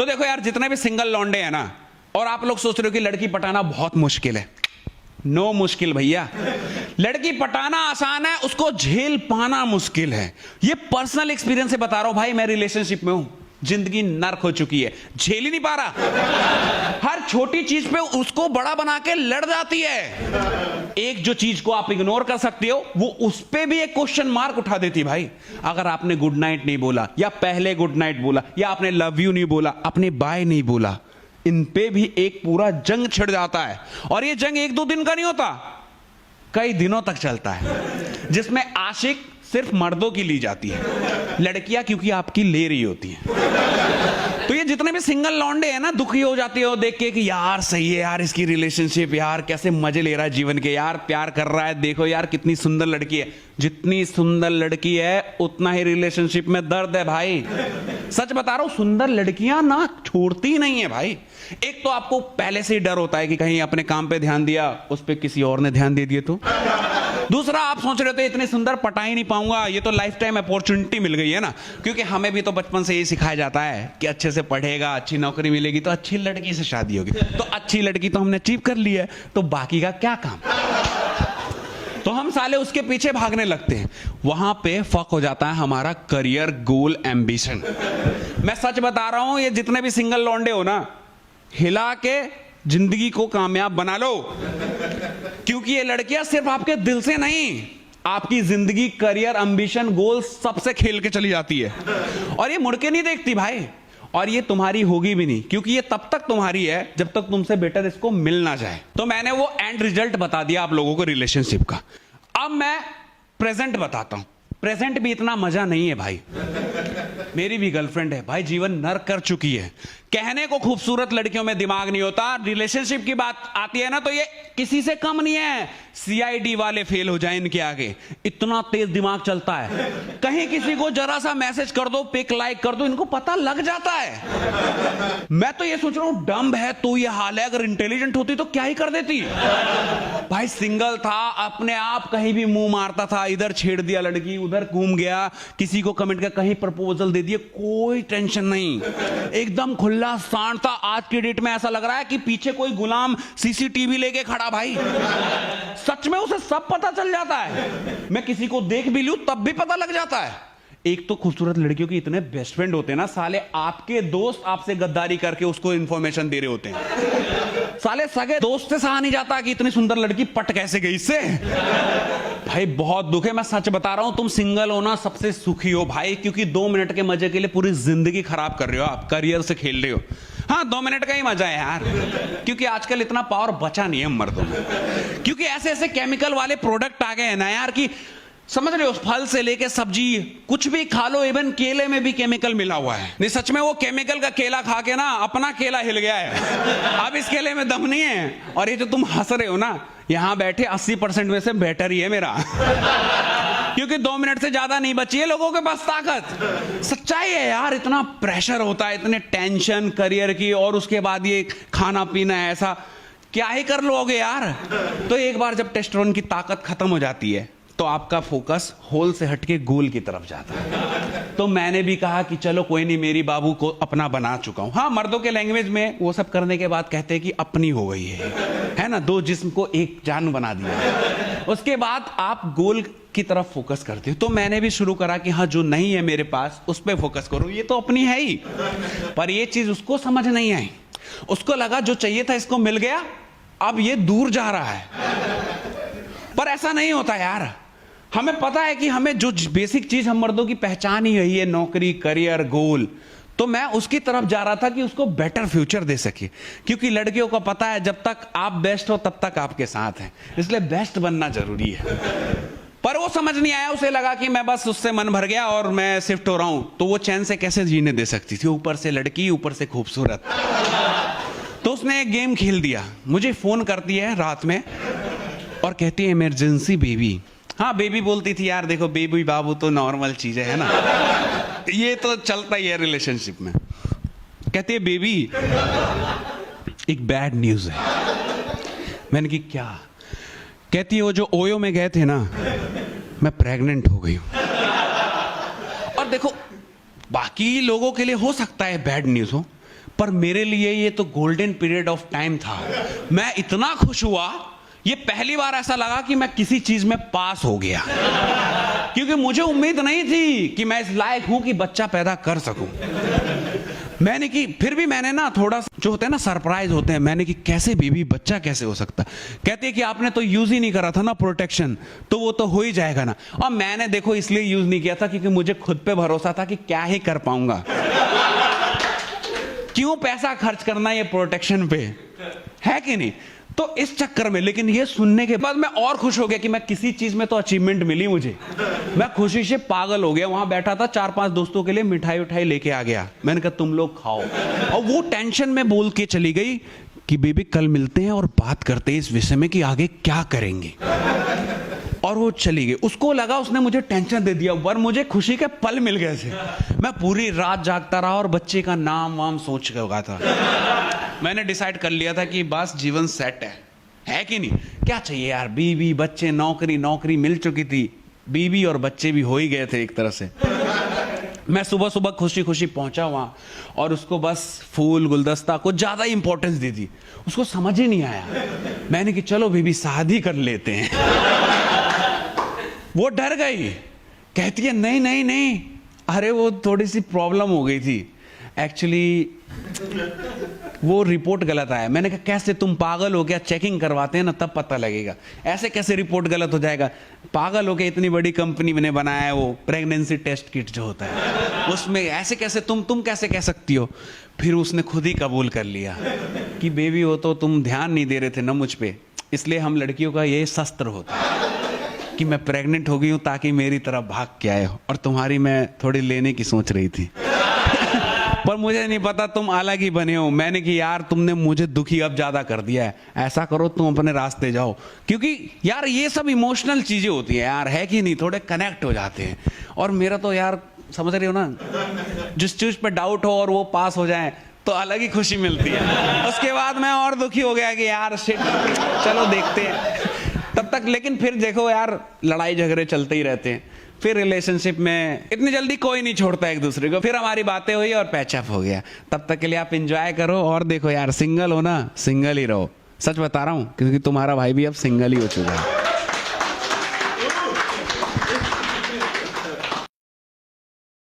तो देखो यार, जितने भी सिंगल लौंडे हैं ना, और आप लोग सोच रहे हो कि लड़की पटाना बहुत मुश्किल है, नो मुश्किल भैया। लड़की पटाना आसान है, उसको झेल पाना मुश्किल है। ये पर्सनल एक्सपीरियंस से बता रहा हूं भाई, मैं रिलेशनशिप में हूं, जिंदगी नर्क हो चुकी है, झेल ही नहीं पा रहा। हर छोटी चीज पे उसको बड़ा बना के लड़ जाती है। एक जो चीज को आप इग्नोर कर सकते हो, वो उस पे भी एक क्वेश्चन मार्क उठा देती भाई। अगर आपने गुड नाइट नहीं बोला, या पहले गुड नाइट बोला, या आपने लव यू नहीं बोला, आपने बाय नहीं बोला, इन पे भी एक पूरा जंग छिड़ जाता है। और ये जंग एक दो दिन का नहीं होता, कई दिनों तक चलता है, जिसमें आशिक सिर्फ मर्दों की ली जाती है, लड़कियां क्योंकि आपकी ले रही होती हैं। तो ये जितने भी सिंगल लौंडे हैं ना, दुखी हो जाते हो देख के कि यार सही है यार इसकी रिलेशनशिप, यार कैसे मजे ले रहा है जीवन के, यार प्यार कर रहा है, देखो यार कितनी सुंदर लड़की है। जितनी सुंदर लड़की है उतना ही रिलेशनशिप में दर्द है भाई। सच बता रहा हूं, सुंदर लड़कियां ना छोड़ती नहीं है भाई। एक तो आपको पहले से ही डर होता है कि कहीं अपने काम पे ध्यान दिया, उस पे किसी और ने ध्यान दे दिए तो। दूसरा, आप सोच रहे हो इतनी सुंदर पटा ही नहीं पाऊंगा, ये तो लाइफ टाइम अपॉर्चुनिटी मिल गई है ना। क्योंकि हमें भी तो बचपन से ये सिखाया जाता है कि अच्छे से पढ़ेगा, अच्छी नौकरी मिलेगी तो अच्छी लड़की से शादी होगी। तो अच्छी लड़की तो हमने अचीव कर ली है, तो बाकी का क्या काम। तो हम साले उसके पीछे भागने लगते हैं। वहां पे फक हो जाता है हमारा करियर गोल एम्बिशन। मैं सच बता रहा हूं, ये जितने भी सिंगल लौंडे हो ना, हिला के जिंदगी को कामयाब बना लो। क्योंकि ये लड़कियां सिर्फ आपके दिल से नहीं, आपकी जिंदगी, करियर, एम्बिशन, गोल सबसे खेल के चली जाती है। और ये मुड़ के नहीं देखती भाई, और ये तुम्हारी होगी भी नहीं, क्योंकि ये तब तक तुम्हारी है जब तक तुमसे बेटर इसको मिल ना जाए। तो मैंने वो एंड रिजल्ट बता दिया आप लोगों को रिलेशनशिप का। अब मैं प्रेजेंट बताता हूं। प्रेजेंट भी इतना मजा नहीं है भाई। मेरी भी गर्लफ्रेंड है भाई, जीवन नर्क कर चुकी है। कहने को खूबसूरत लड़कियों में दिमाग नहीं होता, रिलेशनशिप की बात आती है ना तो ये किसी से कम नहीं है। सीआईडी वाले फेल हो जाए इनके आगे, इतना तेज दिमाग चलता है। कहीं किसी को जरा सा मैसेज कर दो, पिक लाइक कर दो, इनको पता लग जाता है। मैं तो ये सोच रहा हूं, डम्ब है तो ये हाल है, अगर इंटेलिजेंट होती तो क्या ही कर देती भाई। सिंगल था, अपने आप कहीं भी मुंह मारता था, इधर छेड़ दिया लड़की, उधर घूम गया, किसी को कमेंट कर कहीं प्रपोजल दे दिए, कोई टेंशन नहीं, एकदम खुला सांड था। आज की डेट में ऐसा लग रहा है कि पीछे कोई गुलाम सीसीटीवी लेके खड़ा भाई। सच में उसे सब पता चल जाता है। मैं किसी को देख भी लूं तब भी पता लग जाता है। एक तो खूबसूरत लड़कियों के इतने बेस्ट फ्रेंड होते हैं ना, साले आपके दोस्त आपसे गद्दारी करके उसको इंफॉर्मेशन दे रहे होते हैं। साले सगे दोस्त से सहा नहीं जाता कि इतनी सुंदर लड़की पट कैसे गई इससे। भाई बहुत दुख है, मैं सच बता रहा हूं। तुम सिंगल हो ना, सबसे सुखी हो भाई, क्योंकि 2 मिनट के मजे के लिए पूरी जिंदगी खराब कर रहे हो आप, करियर से खेल रहे हो। हाँ, 2 मिनट का ही मजा है यार, क्योंकि आजकल इतना पावर बचा नहीं है मर्दों में। क्योंकि ऐसे ऐसे केमिकल वाले प्रोडक्ट आ गए हैं ना यार, कि समझ रहे हो, फल से लेके सब्जी कुछ भी खा लो, इवन केले में भी केमिकल मिला हुआ है। नहीं सच में, वो केमिकल का केला खा के ना अपना केला हिल गया है। अब इस केले में दम नहीं है। और ये जो तुम हंस रहे हो ना, यहां बैठे 80% में से बेटर ही है मेरा। क्योंकि 2 मिनट से ज्यादा नहीं बची है लोगों के पास ताकत। सच्चाई है यार, इतना प्रेशर होता है, इतने टेंशन करियर की, और उसके बाद ये खाना पीना है, ऐसा क्या ही कर लोगे यार। तो एक बार जब टेस्टोस्टेरोन की ताकत खत्म हो जाती है तो आपका फोकस होल से हटके गोल की तरफ जाता है। तो मैंने भी कहा कि चलो कोई नहीं, मेरी बाबू को अपना बना चुका हूं। हाँ, मर्दों के लैंग्वेज में वो सब करने के बाद कहते हैं कि अपनी हो गई है ना, 2 जिस्म को एक जान बना दिया। उसके बाद आप गोल की तरफ फोकस करते हो। तो मैंने भी शुरू करा कि हाँ, जो नहीं है मेरे पास उस पर फोकस करो, ये तो अपनी है ही। पर ये चीज उसको समझ नहीं आई। उसको लगा जो चाहिए था इसको मिल गया, अब ये दूर जा रहा है। पर ऐसा नहीं होता यार। हमें पता है कि हमें जो बेसिक चीज हम मर्दों की पहचान ही यही है, नौकरी, करियर, गोल। तो मैं उसकी तरफ जा रहा था कि उसको बेटर फ्यूचर दे सके। क्योंकि लड़कियों को पता है जब तक आप बेस्ट हो तब तक आपके साथ हैं, इसलिए बेस्ट बनना जरूरी है। पर वो समझ नहीं आया, उसे लगा कि मैं बस उससे मन भर गया और मैं शिफ्ट हो रहा हूं, तो वो चैन से कैसे जीने दे सकती थी। ऊपर से लड़की, ऊपर से खूबसूरत। तो उसने एक गेम खेल दिया। मुझे फोन करती है रात में और कहती है इमरजेंसी बेबी। हाँ, बेबी बोलती थी यार, देखो बेबी बाबू तो नॉर्मल चीज है ना, ये तो चलता ही है रिलेशनशिप में। कहती है बेबी एक बैड न्यूज है। मैंने की क्या? कहती है वो जो ओयो में गए थे ना, मैं प्रेग्नेंट हो गई हूं। और देखो, बाकी लोगों के लिए हो सकता है बैड न्यूज हो, पर मेरे लिए ये तो गोल्डन पीरियड ऑफ टाइम था। मैं इतना खुश हुआ, ये पहली बार ऐसा लगा कि मैं किसी चीज में पास हो गया, क्योंकि मुझे उम्मीद नहीं थी कि मैं इस लायक हूं कि बच्चा पैदा कर सकूं। मैंने कि फिर भी मैंने ना थोड़ा जो होता है ना सरप्राइज होते हैं, मैंने कि कैसे बेबी बच्चा कैसे हो सकता। कहती है कि आपने तो यूज ही नहीं करा था ना प्रोटेक्शन, तो वो तो हो ही जाएगा ना। और मैंने देखो इसलिए यूज नहीं किया था क्योंकि मुझे खुद पे भरोसा था कि क्या ही कर पाऊंगा, क्यों पैसा खर्च करना ये प्रोटेक्शन पे, है कि नहीं। तो इस चक्कर में, लेकिन ये सुनने के बाद मैं और खुश हो गया कि मैं किसी चीज में तो अचीवमेंट मिली मुझे। मैं खुशी से पागल हो गया। वहां बैठा था, 4-5 दोस्तों के लिए मिठाई उठाई लेके आ गया। मैंने कहा तुम लोग खाओ, और वो टेंशन में बोल के चली गई कि बेबी कल मिलते हैं और बात करते हैं इस विषय में कि आगे क्या करेंगे। और वो चली गई। उसको लगा उसने मुझे टेंशन दे दिया, पर मुझे खुशी के पल मिल गए थे। मैं पूरी रात जागता रहा और बच्चे का नाम वाम सोच के होगा था। मैंने डिसाइड कर लिया था कि बस जीवन सेट है कि नहीं। क्या चाहिए यार, बीवी बच्चे, नौकरी, नौकरी मिल चुकी थी, बीवी और बच्चे भी हो ही गए थे एक तरह से। मैं सुबह सुबह खुशी खुशी पहुंचा वहां, और उसको बस फूल गुलदस्ता कुछ ज्यादा इंपॉर्टेंस दी थी। उसको समझ ही नहीं आया। मैंने कि चलो बेबी शादी कर लेते हैं। वो डर गई, कहती है नहीं नहीं नहीं, अरे वो थोड़ी सी प्रॉब्लम हो गई थी एक्चुअली, वो रिपोर्ट गलत आया। मैंने कहा कैसे, तुम पागल हो गया, चेकिंग करवाते हैं ना तब पता लगेगा, ऐसे कैसे रिपोर्ट गलत हो जाएगा। पागल हो गया, इतनी बड़ी कंपनी ने बनाया है वो प्रेगनेंसी टेस्ट किट जो होता है, उसमें ऐसे कैसे तुम कैसे कह सकती हो। फिर उसने खुद ही कबूल कर लिया कि बेबी हो तो तुम ध्यान नहीं दे रहे थे ना मुझ पे, इसलिए हम लड़कियों का ये शस्त्र होता है कि मैं प्रेग्नेंट हो गई हूं ताकि मेरी तरफ भाग के आए हो, और तुम्हारी मैं थोड़ी लेने की सोच रही थी। पर मुझे नहीं पता तुम अलग ही बने हो। मैंने कि यार तुमने मुझे दुखी अब ज्यादा कर दिया है, ऐसा करो तुम अपने रास्ते जाओ, क्योंकि यार ये सब इमोशनल चीजें होती हैं यार, है कि नहीं, थोड़े कनेक्ट हो जाते हैं। और मेरा तो यार समझ रहे हो ना, जिस चीज पे डाउट हो और वो पास हो जाए तो अलग ही खुशी मिलती है। उसके बाद मैं और दुखी हो गया कि यार शिट, चलो देखते हैं तब तक। लेकिन फिर देखो यार, लड़ाई झगड़े चलते ही रहते हैं। फिर रिलेशनशिप में इतनी जल्दी कोई नहीं छोड़ता एक दूसरे को। फिर हमारी बातें हुई और पैचअप हो गया। तब तक के लिए आप एंजॉय करो, और देखो यार सिंगल हो ना, सिंगल ही रहो। सच बता रहा हूं, क्योंकि तुम्हारा भाई भी अब सिंगल ही हो चुका है।